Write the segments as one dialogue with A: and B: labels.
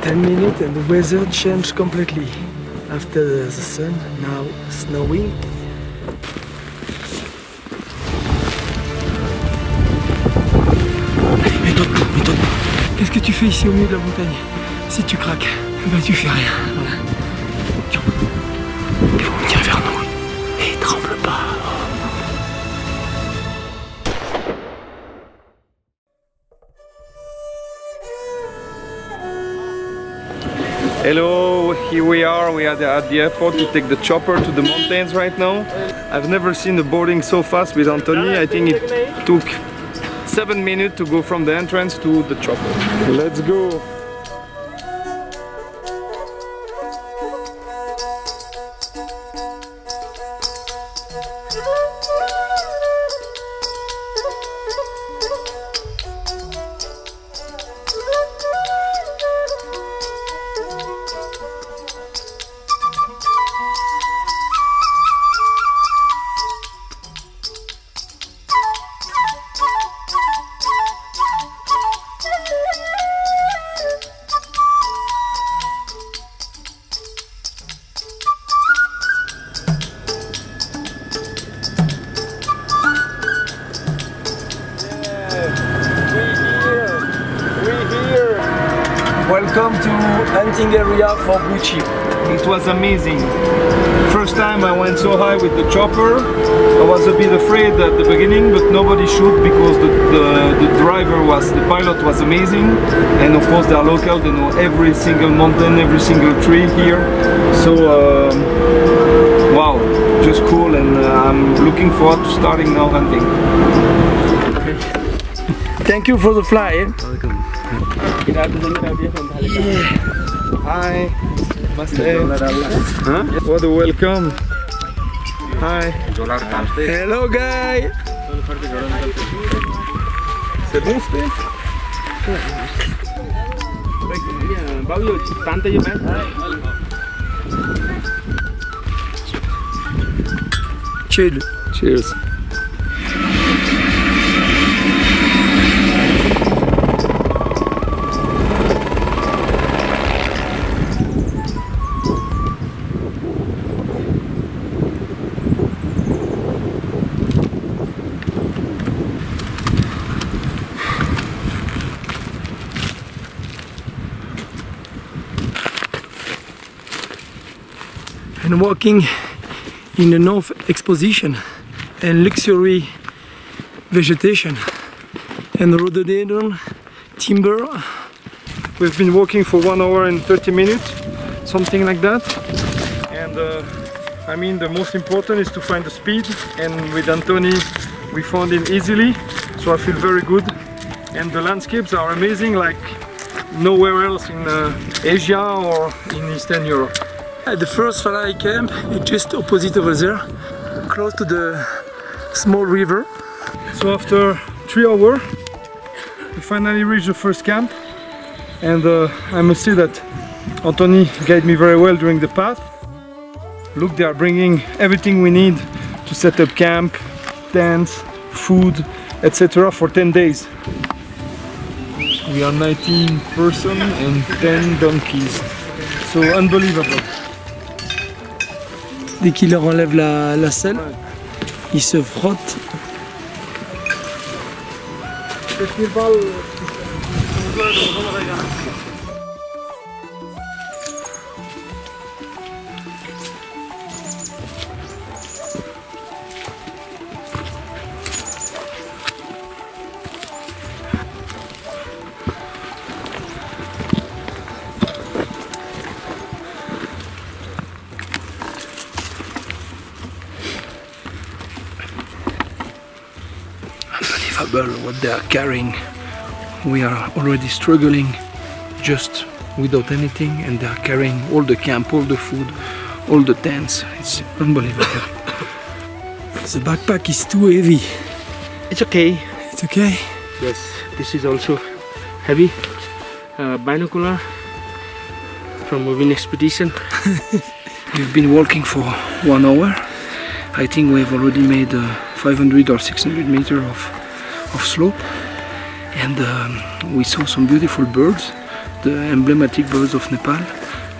A: 10 minutes and the weather changed completely. After the sun, now snowing. Allez, mets-toi debout, mets-toi debout. Qu'est-ce que tu fais ici au milieu de la montagne? Si tu craques, ben tu fais rien. Voilà. Tiens. Viens vers nous. Et tremble pas.
B: Hello, here we are. We are at the airport to take the chopper to the mountains right now. I've never seen the boarding so fast with Anthony. I think it took 7 minutes to go from the entrance to the chopper. Let's go!
A: Welcome to hunting area for blue chip.
B: It was amazing. First time I went so high with the chopper. I was a bit afraid at the beginning, but nobody shoot because the pilot was amazing. And of course they are local, they know every single mountain, every single tree here. So wow, just cool, and I'm looking forward to starting now hunting.
A: Okay. Thank you for the fly.
B: Welcome. Yeah. Hi. Huh? What a welcome. Hi.
A: Hello guy.
B: C'est bon c'était?
A: Chill.
B: Cheers.
A: And walking in the North Exposition and luxury vegetation and rhododendron, timber.
B: We've been walking for 1 hour and 30 minutes, something like that. And I mean, the most important is to find the speed, and with Anthony we found it easily, so I feel very good. And the landscapes are amazing, like nowhere else in Asia or in Eastern Europe.
A: The first Fly camp is just opposite over there, close to the small river.
B: So after 3 hours, we finally reached the first camp, and I must say that Anthony guided me very well during the path. Look, they are bringing everything we need to set up camp, tents, food, etc. for 10 days. We are 19 persons and 10 donkeys, so unbelievable.
A: Dès qu'il leur enlève la selle, ils se frottent. What they are carrying. We are already struggling just without anything, and they are carrying all the camp, all the food, all the tents. It's unbelievable. The backpack is too heavy.
C: It's okay.
A: It's okay?
C: Yes, this is also heavy. Binocular from moving expedition.
A: We've been walking for 1 hour. I think we've already made 500 or 600 meters of slope, and we saw some beautiful birds. the emblematic birds of Nepal,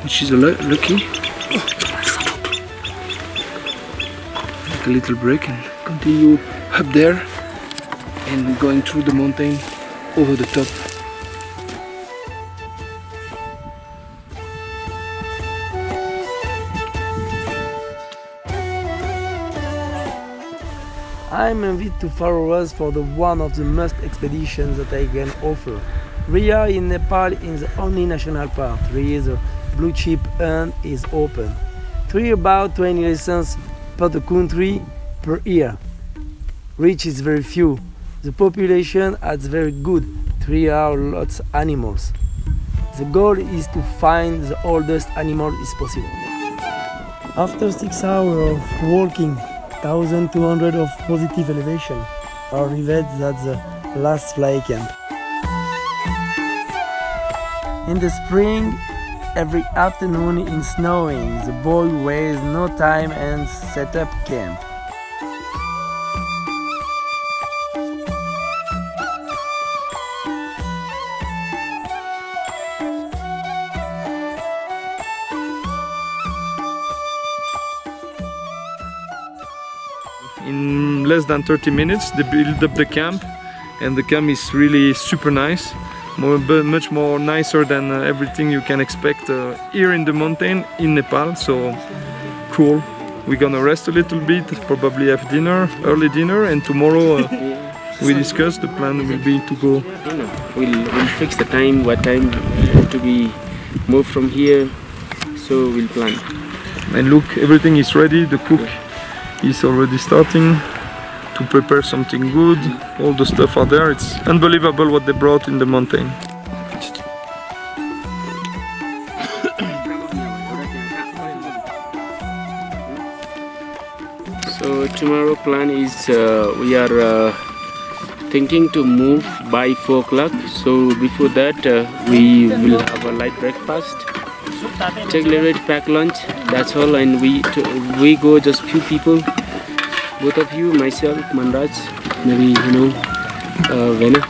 A: which is a lucky. Take a little break and continue up there and going through the mountain over the top.
D: I'm invited to Faroes for one of the most expeditions that I can offer. Ria in Nepal is the only national park. Ria the blue chip hunt is open. 3 about 20 lessons per the country per year. Rich is very few. The population is very good. 3 are lots of animals. The goal is to find the oldest animal is possible. After 6 hours of walking, 1,200 of positive elevation, arrived at the last fly camp. In the spring, every afternoon in snowing, the boy wastes no time and set up camp.
B: In less than 30 minutes they build up the camp, and the camp is really super nice, much more nicer than everything you can expect here in the mountain in Nepal. So cool. We're gonna rest a little bit, probably have dinner, early dinner, and tomorrow we discuss the plan will be to go.
C: We'll fix the time, what time we have to be moved from here, so we'll plan.
B: And look, everything is ready. The cook is already starting to prepare something good. All the stuff are there. It's unbelievable what they brought in the mountain.
C: So tomorrow plan is we are thinking to move by 4 o'clock. So before that we will have a light breakfast, take a little bit pack lunch, that's all, and we go just few people, both of you, myself, Manraj, maybe Vena,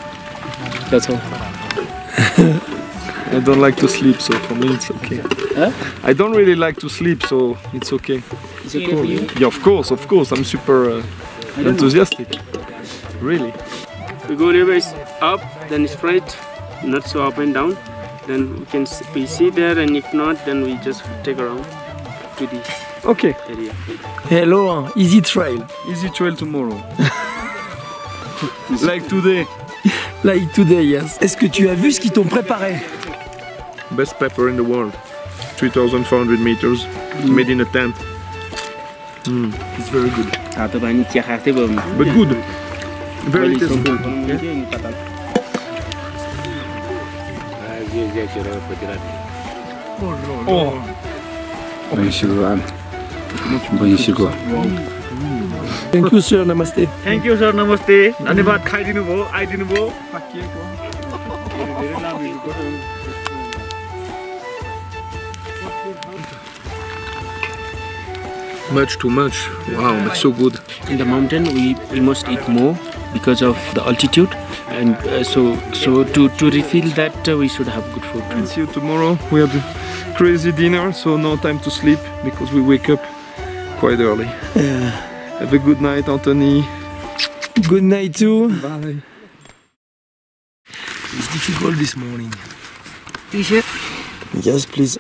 C: that's all.
B: I don't like to sleep, so for me it's okay.
C: Huh?
B: I don't really like to sleep, so it's okay.
C: Is it okay for you?
B: Yeah, of course, I'm super enthusiastic, really.
C: We go a little bit up, then straight, not so up and down. Then we see there, and if not, then we just take around to the area.
D: Hello, easy trail.
B: Easy trail tomorrow. Like today.
D: Like today, yes. Est-ce que tu as vu ce qu'ils t'ont préparé?
B: Best pepper in the world. 3,400 meters, made in a tent. It's very good. But good. Very tasteful. Oh.
D: Thank you, sir. Namaste.
E: Thank you, sir. Namaste. धन्यवाद खाइदिनु भयो, आइदिनु भयो.
A: Much too much. Wow, that's so good.
C: In the mountain we must eat more because of the altitude, and so to refill that we should have good food.
B: And see you tomorrow. We had a crazy dinner, so no time to sleep because we wake up quite early.
D: Yeah.
B: Have a good night, Anthony.
D: Good night too.
B: Bye.
D: It's difficult this morning.
E: T-shirt.
D: Yes, please.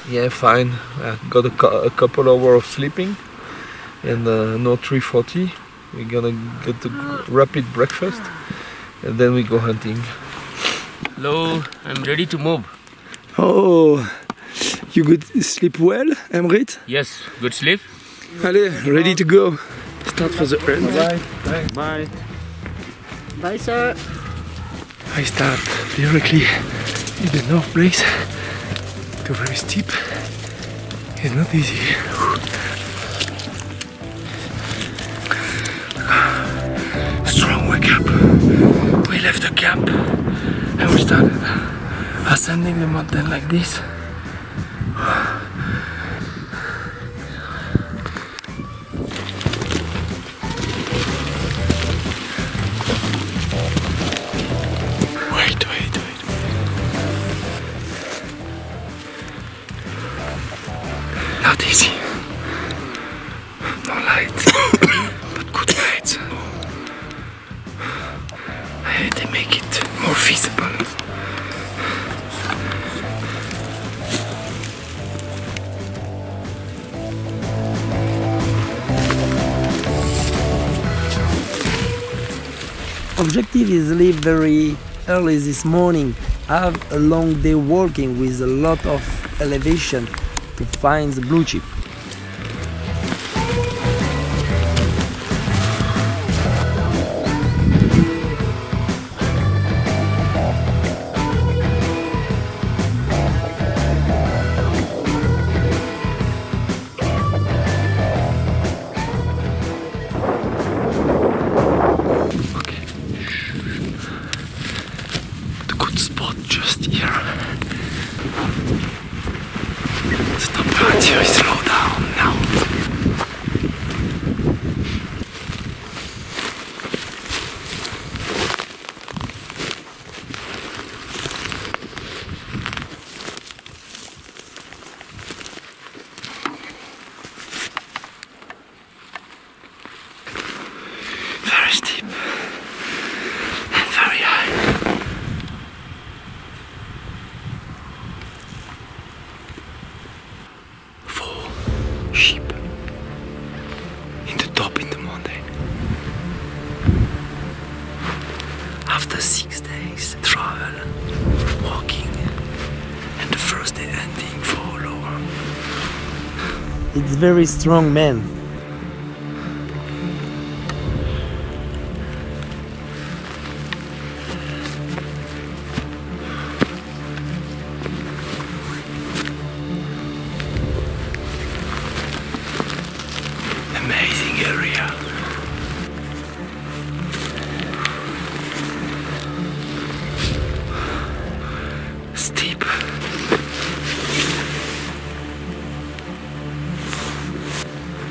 A: Yeah, fine. I got a couple hours of sleeping, and now 3:40. We're gonna get the rapid breakfast, and then we go hunting.
C: Hello, I'm ready to move.
D: Oh, you good sleep well, Amrit?
C: Yes, good sleep.
D: Allez, ready to go. Start for the hunt.
B: Bye. Bye.
E: Bye, sir.
A: I start directly in the north place. Too very steep. It's not easy. Strong wake up. We left the camp and we started ascending the mountain like this. visible.
D: Objective is leave very early this morning, have a long day walking with a lot of elevation to find the blue chip.
A: Just here. The temperature is low down now. Very steep and very high. Sheep in the top in the mountain. After 6 days travel, walking, and the first day ending for lower.
D: It's very strong man.
A: Amazing area. Steep.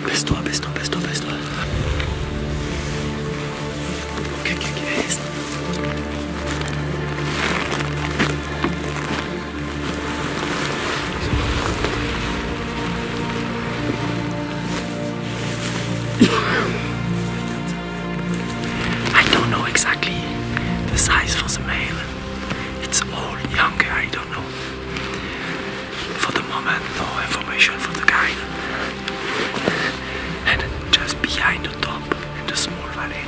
A: Baisse-toi, baisse-toi, baisse-toi, baisse-toi. Ok, ok, ok, reste. I don't know exactly the size for the male. It's all younger, I don't know. For the moment, no information for the guide. And just behind the top, in the small valley.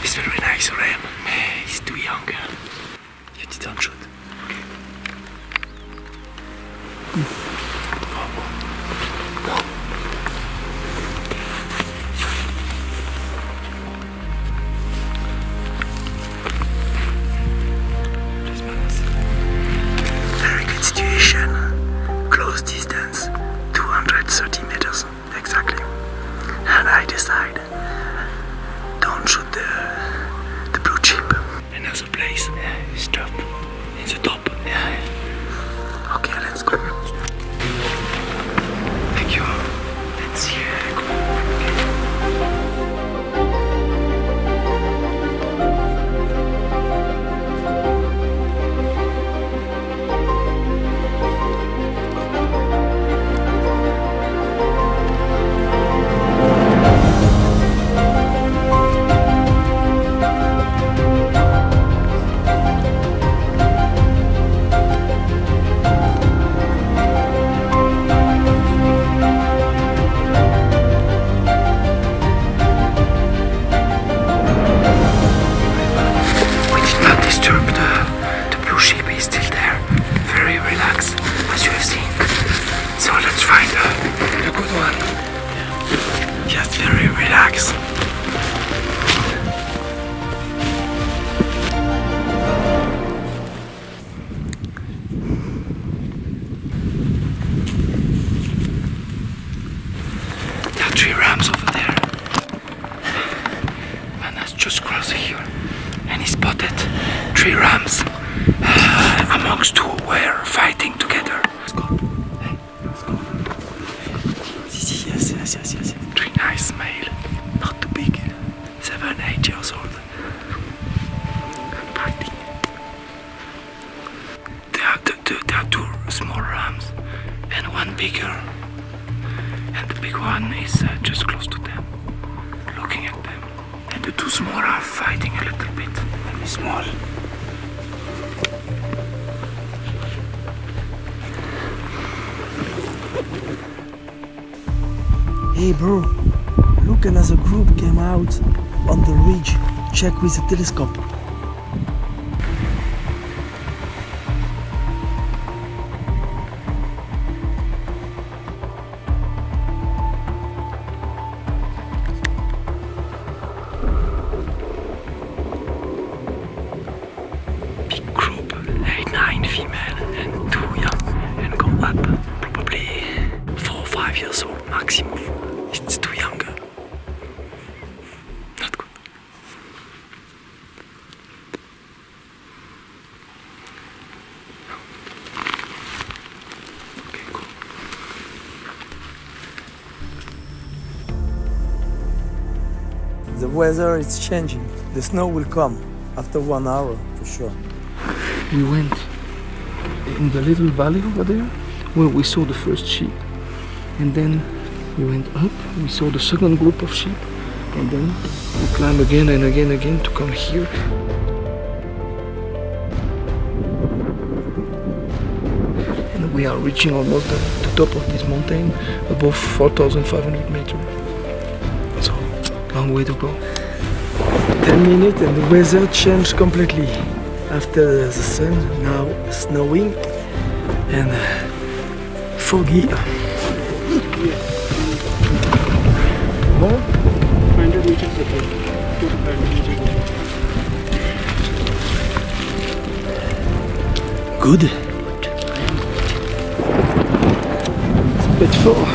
A: It's very nice for him, mais he's too young. You didn't shoot. Okay. Very good situation. Close distance, 230 meters exactly. And I decide, don't shoot the blue chip. Another place. Yeah, stop. In the top. Yeah. Okay, let's go. just crossed here and he spotted 3 rams amongst 2 were fighting together. Let's go. Hey, let's go. Yes. 3 nice male, not too big, 7, 8 years old. Fighting. There are 2 small rams and 1 bigger. And the big one is just close to them, looking at them. And the 2 small are fighting a little bit. Small.
D: Hey bro, look, another group came out on the ridge. Check with the telescope.
A: Big group, 8, 9 female and 2 young, and go up, probably 4 or 5 years old maximum. It's too young. Not good. Okay, cool.
D: The weather is changing. The snow will come after 1 hour for sure.
A: We went in the little valley over there where we saw the first sheep, and then we went up, we saw the second group of sheep, and then we climbed again and again to come here. And we are reaching almost the top of this mountain, above 4,500 meters. So, long way to go.
D: 10 minutes and the weather changed completely. After the sun, now snowing and foggy.
C: More? 500 meters ahead. 2 to 500 meters ahead.
D: Good. It's a bit full.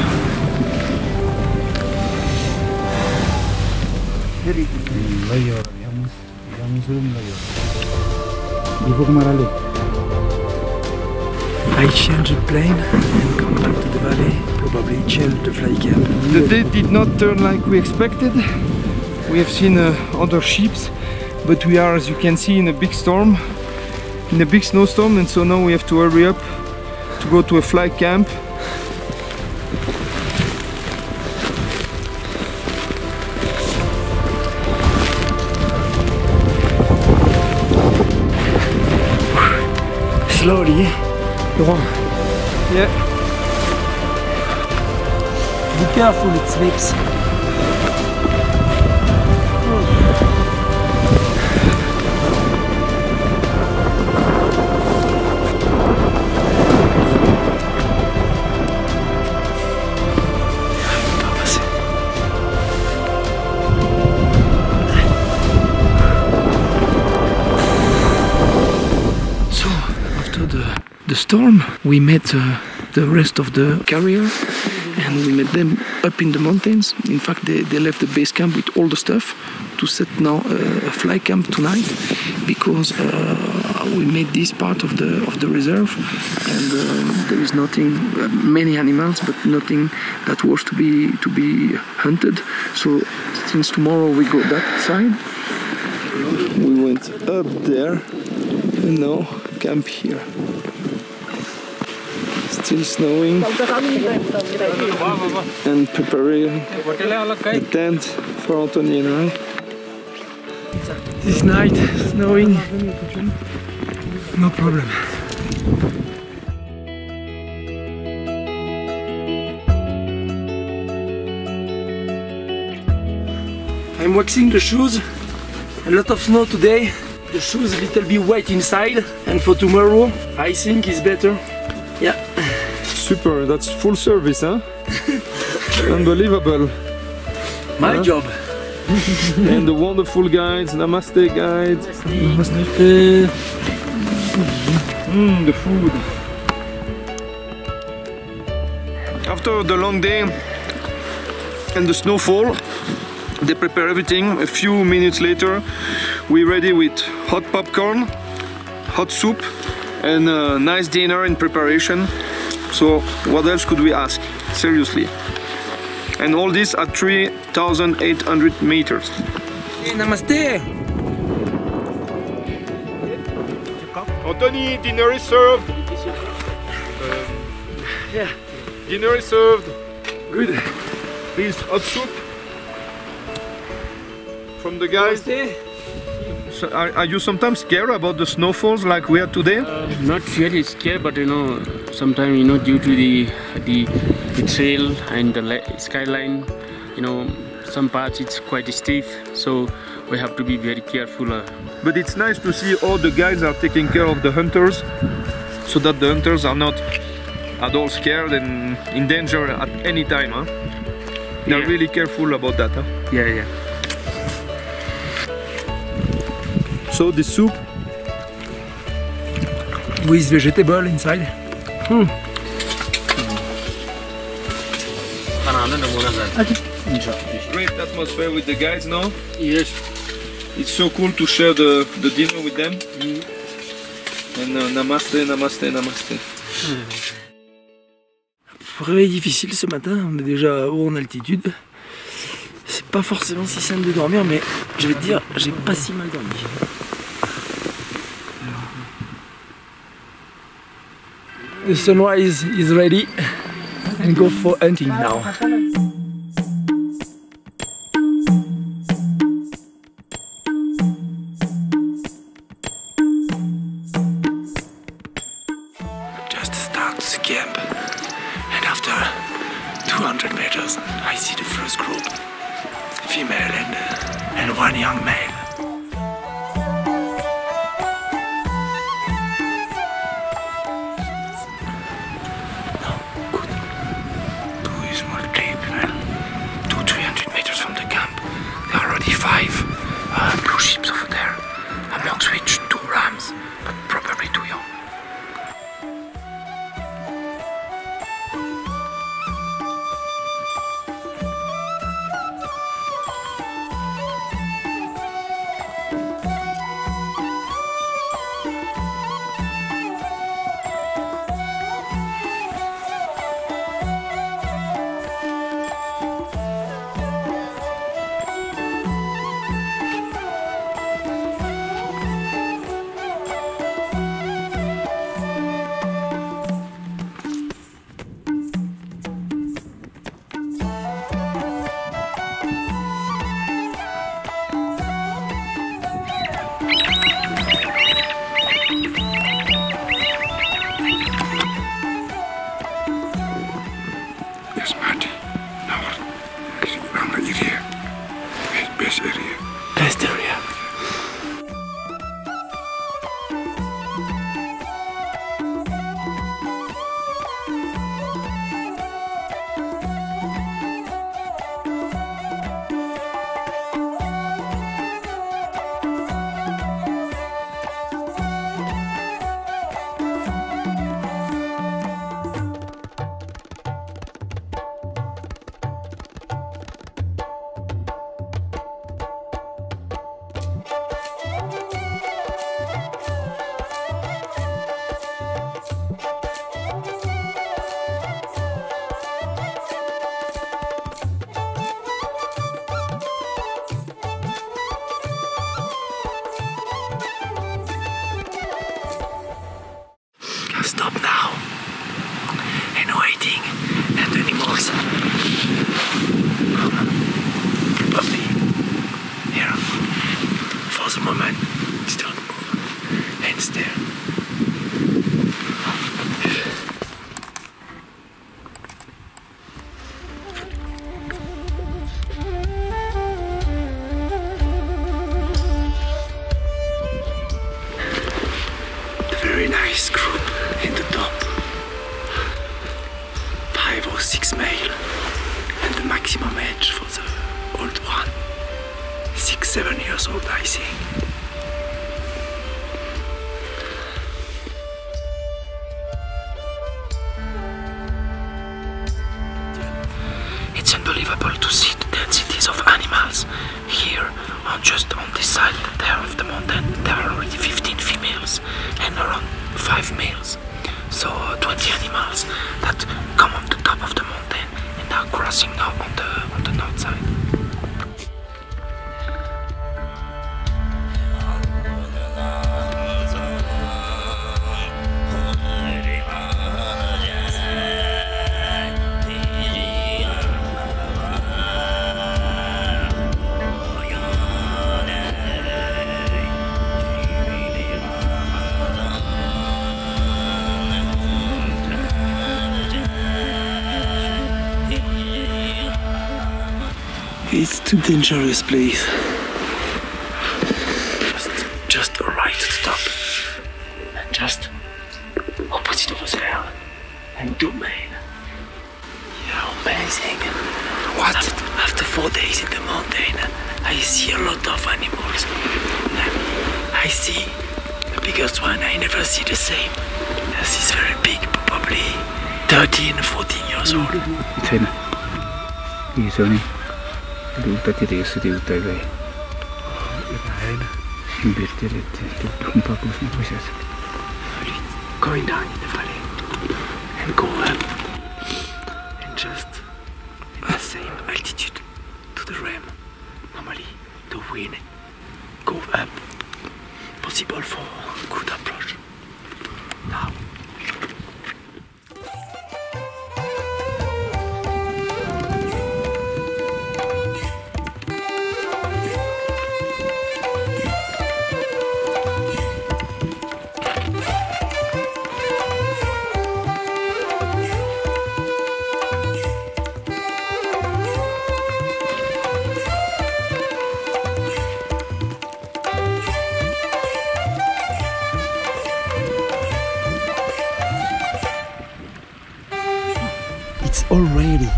D: I changed the plane and come back to the valley, probably change the fly camp.
B: The day did not turn like we expected. We have seen other sheep, but we are, as you can see, in a big storm, in a big snowstorm, and so now we have to hurry up to go to a fly camp.
D: Slowly, Laurent.
B: Yeah.
D: Be careful, it slips.
A: The storm, we met the rest of the carrier and we met them up in the mountains. In fact, they left the base camp with all the stuff to set now a fly camp tonight, because we made this part of the reserve, and there is nothing, many animals, but nothing that was to be hunted. So since tomorrow we go that side. We went up there and now camp here. Still snowing and preparing the tent for Anthony and I.
D: This night, snowing, no problem. I'm waxing the shoes. A lot of snow today. The shoes a little bit wet inside, and for tomorrow I think it's better. Yeah.
B: Super, that's full service, huh? Unbelievable.
D: My job.
B: And the wonderful guides, Namaste guides.
D: Namaste.
B: The food. After the long day and the snowfall, They prepare everything. A few minutes later, we're ready with hot popcorn, hot soup, and a nice dinner in preparation. So what else could we ask? Seriously. And all this at 3,800 meters.
A: Hey, namaste.
B: Anthony, dinner is served.
A: Yeah.
B: Dinner is served.
A: Good.
B: Please, hot soup from the guys.
A: Namaste.
B: So are you sometimes scared about the snowfalls like we are today?
C: Not really scared, but you know, sometimes you know, due to the trail and the skyline, you know, some parts it's quite steep, so we have to be very careful.
B: But it's nice to see all the guys are taking care of the hunters, so that the hunters are not at all scared and in danger at any time. Huh? They're
C: Yeah.
B: really careful about that. Huh?
C: Yeah.
B: So the soup,
A: With vegetable inside.
B: great atmosphere with the guys now.
C: Yes.
B: It's so cool to share the dinner with them. And namaste, namaste, namaste.
A: Réveil difficile ce matin, on est déjà haut en altitude. C'est pas forcément si simple de dormir, mais je vais te dire, j'ai pas si mal dormi. The sunrise is ready and go for hunting now. Just start the camp, and after 200 meters I see the first group, female and one young male. Blue sheep over there, amongst which 2 rams, but probably too young. Yes, Marty. Now I'm ready here. Best area. Best area. Stop now and waiting, and animals probably here for the moment don't move and stare. The very nice group in the top, 5 or 6 male, and the maximum age for the old one, 6-7 years old I think. It's unbelievable to see the densities of animals just on this side there of the mountain, there are already 15 females and around 5 males. So 20 animals that come on the top of the mountain and are crossing now on the north side. It's too dangerous place. Just right to stop. And just opposite over there. And domain. Yeah, amazing. What? After 4 days in the mountain, I see a lot of animals. I see the biggest one, I never see the same. This is very big, probably 13, 14 years old.
C: छैन यो छ नि त्यो उतातिर यसो त्यो उता गए भेटतिर त्यो गुम्पाको उसमा बसेको छ.
A: Going down in the valley and go up and just at the same altitude to the ram. Normally the wind go up, possible for good approach. Now
D: It's already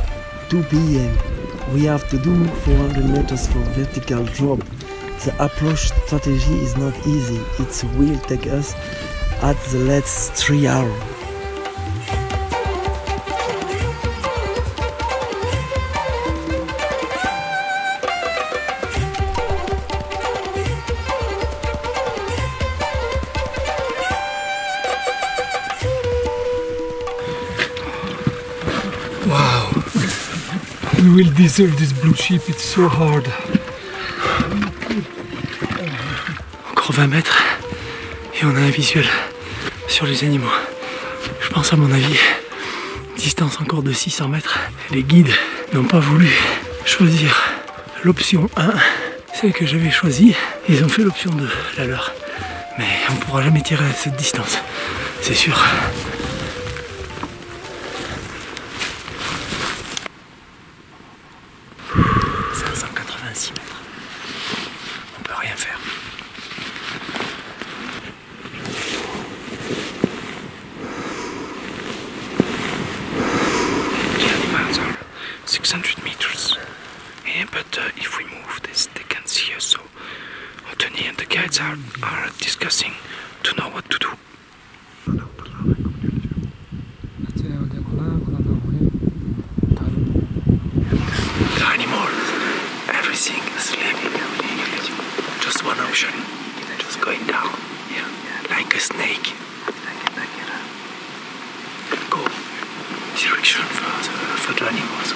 D: 2 p.m. We have to do 400 meters for vertical drop. The approach strategy is not easy. It will take us at the least 3 hours.
B: Wow, we will deserve this blue chip, it's so hard.
A: encore 20 mètres et on a un visuel sur les animaux. Je pense à mon avis, distance encore de 600 mètres. Les guides n'ont pas voulu choisir l'option 1, celle que j'avais choisie. Ils ont fait l'option 2, la leur. Mais on ne pourra jamais tirer à cette distance, c'est sûr. But if we move this, they can see us. So Anthony and the guides are discussing to know what to do. The animals, everything is living. Just one option, just going down, like a snake. Go direction for the animals.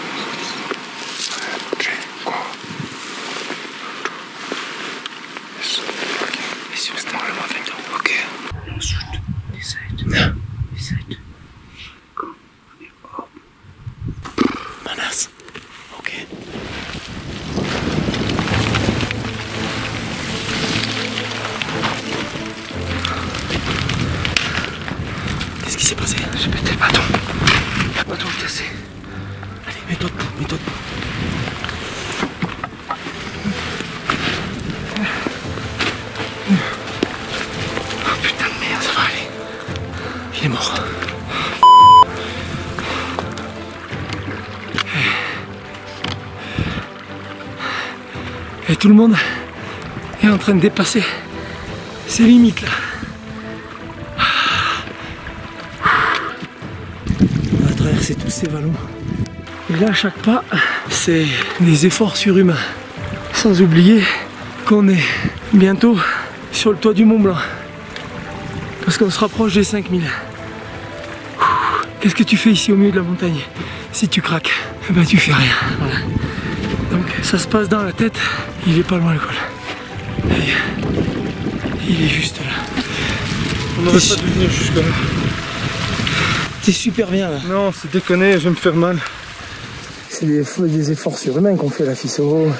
A: Qu'est-ce qui s'est passé? J'ai pété le bâton. Le bâton est cassé. Allez, mets-toi debout, mets-toi debout. Oh putain de merde, ça va aller. Il est mort. Et tout le monde est en train de dépasser ses limites là. On va traverser tous ces vallons. Et là, à chaque pas, c'est des efforts surhumains. Sans oublier
D: qu'on est bientôt sur le toit du Mont Blanc. Parce qu'on se rapproche des 5000. Qu'est-ce que tu fais ici au milieu de la montagne? Si tu craques, eh ben tu fais rien. Voilà. Donc ça se passe dans la tête, il est pas loin le col. Il est juste là.
B: On n'aurait pas dû venir jusque là.
D: T'es super bien là.
B: Non, c'est déconné, je vais me faire mal.
D: C'est des efforts surhumains qu'on fait à la Fissoro.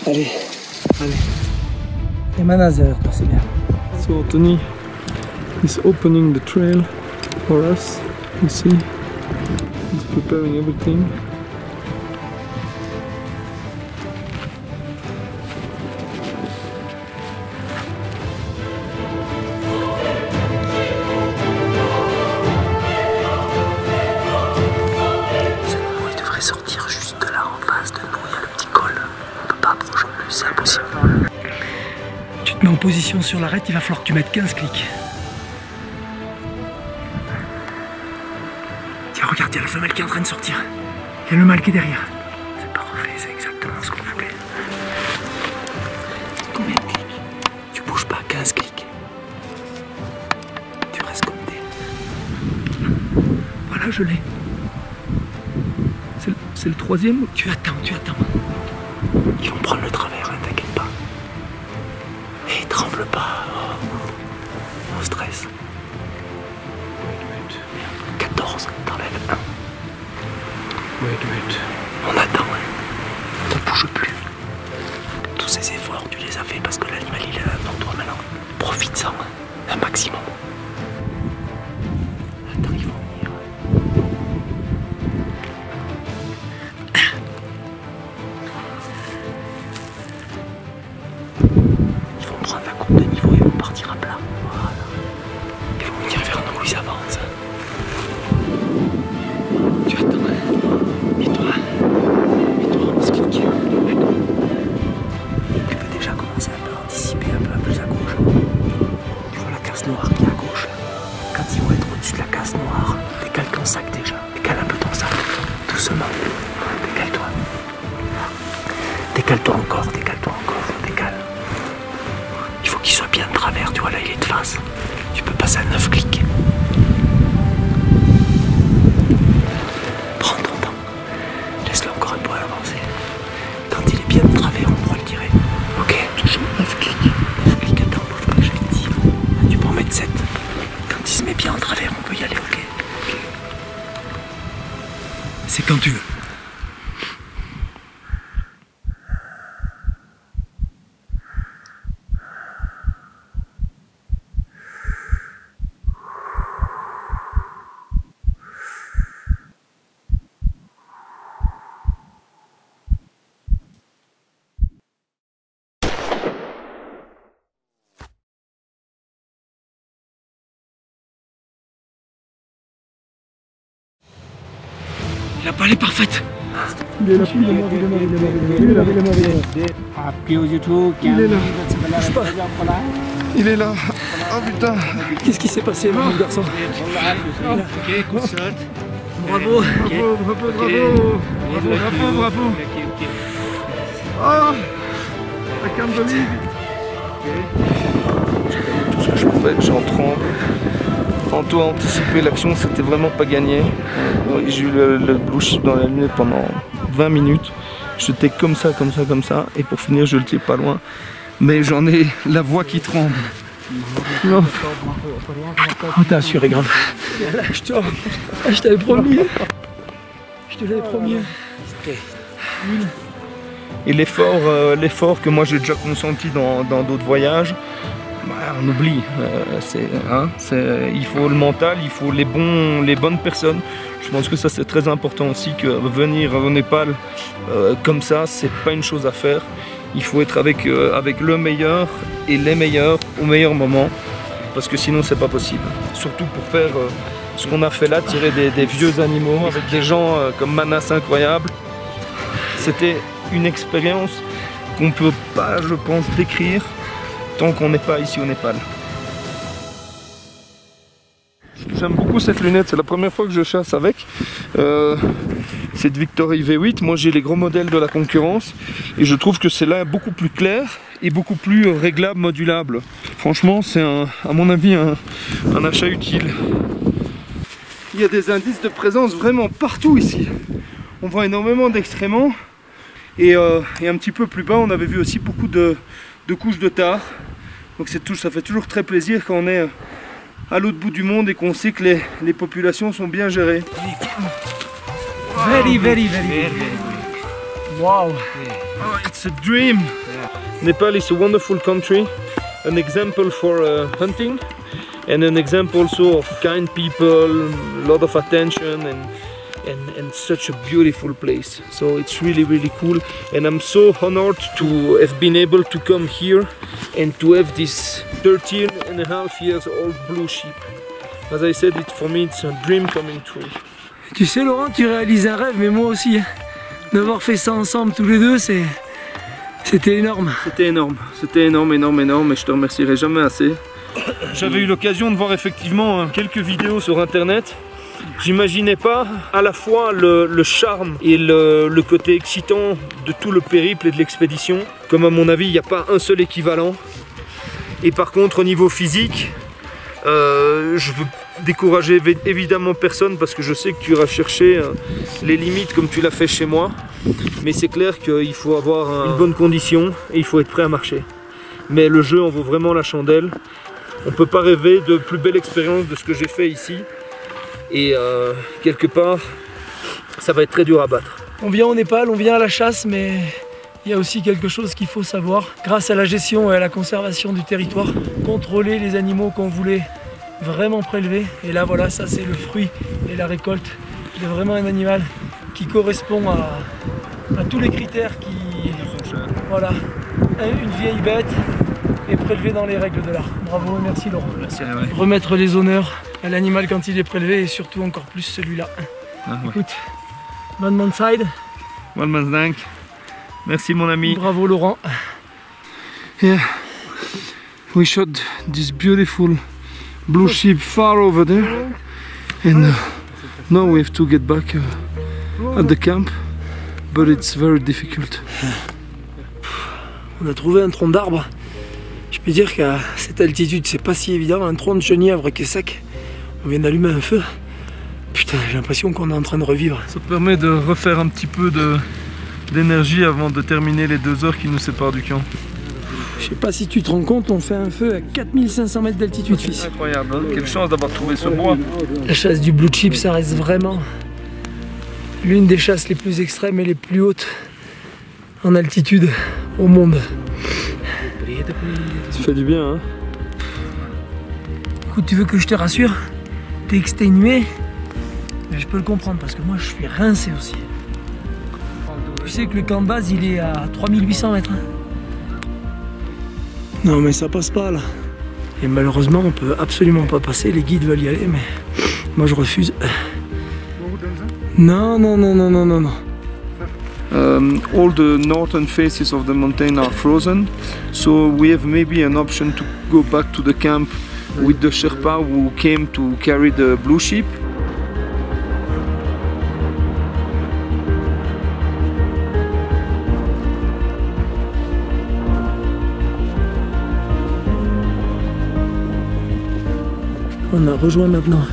D: Allez, allez. Et Manas derrière toi, c'est bien.
B: So Anthony is opening the trail for us. You see, he's preparing everything.
D: Il devrait sortir juste là en face de nous, il y a le petit col. On peut pas approcher plus, c'est impossible. Tu te mets en position sur l'arête, il va falloir que tu mettes 15 clics. Tiens, regarde, il y a la femelle qui est en train de sortir. Il y a le mâle qui est derrière. C'est parfait, c'est exactement ce qu'on voulait. Combien de clics? Tu bouges pas, 15 clics. Tu restes comme t'es. Voilà, je l'ai.
A: C'est le troisième.
D: Tu attends, tu attends. Ils vont prendre le travers, hein, t'inquiète pas. Et tremble pas. Oh, stress. 14, t'enlèves 1. On attend, hein. On bouge plus. Tous ces efforts, tu les as fait parce que l'animal il est là devant toi maintenant. Profite-en, hein, un maximum. Attends, ils vont venir. Ils vont prendre la courbe de niveau et vont partir à plat. Voilà. Ils vont venir vers nous, ils avancent. Tu attends. Mets-toi. Mets-toi en skick. Tu peux déjà commencer un peu à anticiper, un peu plus à gauche. Tu vois la casse noire qui est à gauche. Quand ils vont être au-dessus de la casse noire, décale ton sac déjà. Décale un peu ton sac. Doucement. Décale-toi. Décale-toi encore, décale-toi encore. Décale. Il faut qu'il soit bien de travers, tu vois là il est de face. Tu peux passer à 9 clics. Prends ton temps. Laisse-le encore un peu avancer. Quand il est bien de travers, on pourra le tirer. Ok. Toujours 9 clics. 9 clics, attends, bouge pas, je vais te dire. Tu peux en mettre 7. Quand il se met bien en travers, on peut y aller, ok. C'est quand tu veux. La balle est parfaite.
B: Il est là, il est mort, il est mort, il est mort, il est là, il est mort, il est là. Il est là. Oh putain.
D: Qu'est-ce qui s'est passé, mon garçon? Bravo.
B: Bravo. Oh, I can't believe
A: Tout ce que je fais, j'en tremble. Anto a anticipé l'action, c'était vraiment pas gagné. J'ai eu le blue chip dans la lunette pendant 20 minutes. J'étais comme ça. Et pour finir, je le tire pas loin. Mais j'en ai la voix qui tremble. Non.
D: Oh, t'as assuré grave. Je t'avais promis. Je te l'avais promis.
A: Et l'effort que moi j'ai déjà consenti dans d'autres voyages, bah, on oublie. Il faut le mental, il faut les bonnes personnes. Je pense que ça c'est très important aussi, que venir au Népal comme ça, c'est pas une chose à faire. Il faut être avec le meilleur et les meilleurs au meilleur moment, parce que sinon c'est pas possible. Surtout pour faire ce qu'on a fait là, tirer des vieux animaux avec des gens comme Manas incroyables. C'était une expérience qu'on peut pas, je pense, décrire tant qu'on n'est pas ici au Népal.
B: J'aime beaucoup cette lunette, c'est la première fois que je chasse avec. Cette Victory V8, moi j'ai les gros modèles de la concurrence et je trouve que c'est là beaucoup plus clair et beaucoup plus réglable, modulable. Franchement, c'est à mon avis un achat utile. Il y a des indices de présence vraiment partout ici. On voit énormément d'excréments et un petit peu plus bas, on avait vu aussi beaucoup de couches de tar. Donc ça fait toujours très plaisir quand on est à l'autre bout du monde et qu'on sait que les populations sont bien gérées.
D: Very, very, very. Wow.
B: Oh, it's a dream. Nepal is a wonderful country, an example for hunting, and an example also of kind people, a lot of attention, and such a beautiful place. So it's really, really cool, and I'm so honored to have been able to come here and to have this 13.5 years old blue sheep. As I said, for me it's a dream coming true.
D: Tu sais Laurent, tu réalises un rêve, mais moi aussi. D'avoir fait ça ensemble tous les deux, c'était énorme.
B: C'était énorme, énorme, et je te remercierai jamais assez. J'avais eu l'occasion de voir effectivement quelques vidéos sur internet. J'imaginais pas à la fois le charme et le côté excitant de tout le périple et de l'expédition. Comme à mon avis, il n'y a pas un seul équivalent. Et par contre, au niveau physique, je veux décourager évidemment personne parce que je sais que tu iras chercher les limites comme tu l'as fait chez moi. Mais c'est clair qu'il faut avoir une bonne condition et il faut être prêt à marcher. Mais le jeu en vaut vraiment la chandelle. On ne peut pas rêver de plus belle expérience de ce que j'ai fait ici. Et quelque part, ça va être très dur à battre.
D: On vient au Népal, on vient à la chasse, mais il y a aussi quelque chose qu'il faut savoir. Grâce à la gestion et à la conservation du territoire, contrôler les animaux qu'on voulait vraiment prélever. Et là voilà, ça c'est le fruit et la récolte de vraiment un animal qui correspond à tous les critères qui... Voilà, une vieille bête est prélevée dans les règles de l'art. Bravo et merci Laurent.
B: Merci, ouais.
D: Remettre les honneurs à l'animal quand il est prélevé et surtout encore plus celui-là.
B: Ah, ouais.
D: Écoute, one man's side.
B: One man's dank. Merci mon ami.
D: Bravo Laurent.
A: Yeah, we shot this beautiful blue sheep far over there, and now we have to get back at the camp, but it's very difficult.
D: On a trouvé un tronc d'arbre. Je peux dire qu'à cette altitude, c'est pas si évident. Un tronc de genièvre qui est sec. On vient d'allumer un feu. Putain, j'ai l'impression qu'on est en train de revivre.
B: Ça permet de refaire un petit peu d'énergie avant de terminer les 2 heures qui nous séparent du camp.
D: Je sais pas si tu te rends compte, on fait un feu à 4500 mètres d'altitude, fils.
B: Incroyable, hein. Quelle chance d'avoir trouvé ce bois.
D: La chasse du blue chip, ça reste vraiment l'une des chasses les plus extrêmes et les plus hautes en altitude au monde.
B: Ça fait du bien, hein.
D: Écoute, tu veux que je te rassure? T'es exténué, mais je peux le comprendre parce que moi je suis rincé aussi. Tu sais que le camp de base il est à 3800 mètres. Hein. Non mais ça passe pas là. Et malheureusement on peut absolument pas passer, les guides veulent y aller mais moi je refuse. Non, non, non, non, non, non, non.
B: All the northern faces of the mountain are frozen, so we have maybe an option to go back to the camp with the Sherpa who came to carry the blue sheep.
D: On a rejoint maintenant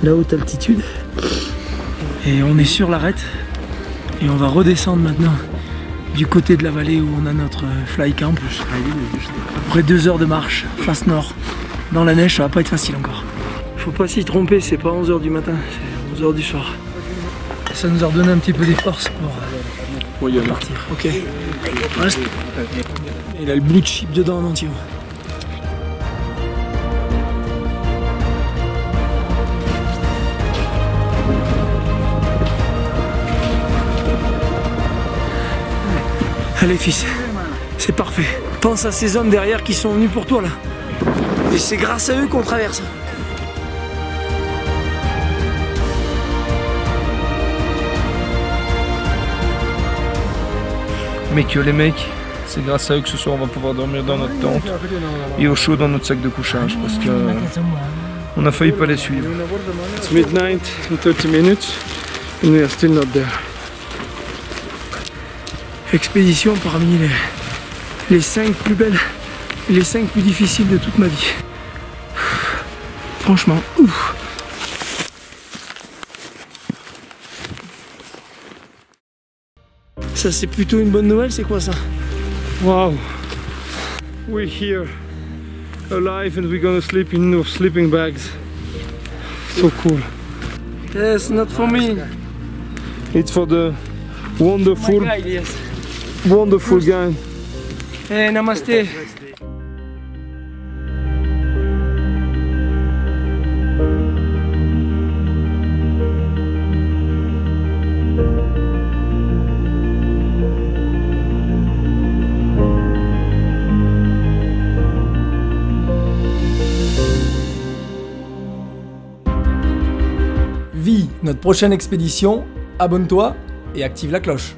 D: la haute altitude et on est sur l'arête et on va redescendre maintenant du côté de la vallée où on a notre fly camp. Après 2 heures de marche face nord dans la neige, ça va pas être facile encore. Faut pas s'y tromper, c'est pas 11 h du matin, c'est 11 h du soir. Ça nous a redonné un petit peu des forces pour partir. Ok. Reste. Et il a le blue chip dedans en entier. Allez fils, c'est parfait. Pense à ces hommes derrière qui sont venus pour toi là. Et c'est grâce à eux qu'on traverse.
B: Mais que les mecs, c'est grâce à eux que ce soir on va pouvoir dormir dans notre tente et au chaud dans notre sac de couchage parce que On a failli pas les suivre. It's midnight in 30 minutes and we are still not there.
A: Expédition parmi les 5 plus belles, les 5 plus difficiles de toute ma vie. Franchement, ouf. Ça c'est plutôt une bonne nouvelle, c'est quoi ça?
B: Wow, we're here alive and we're gonna sleep in our sleeping bags. So cool.
A: Yes, not for me.
B: It's for the wonderful,
A: My guide, yes.
B: wonderful guy.
A: Hey, namaste.
F: Vis notre prochaine expédition, abonne-toi et active la cloche.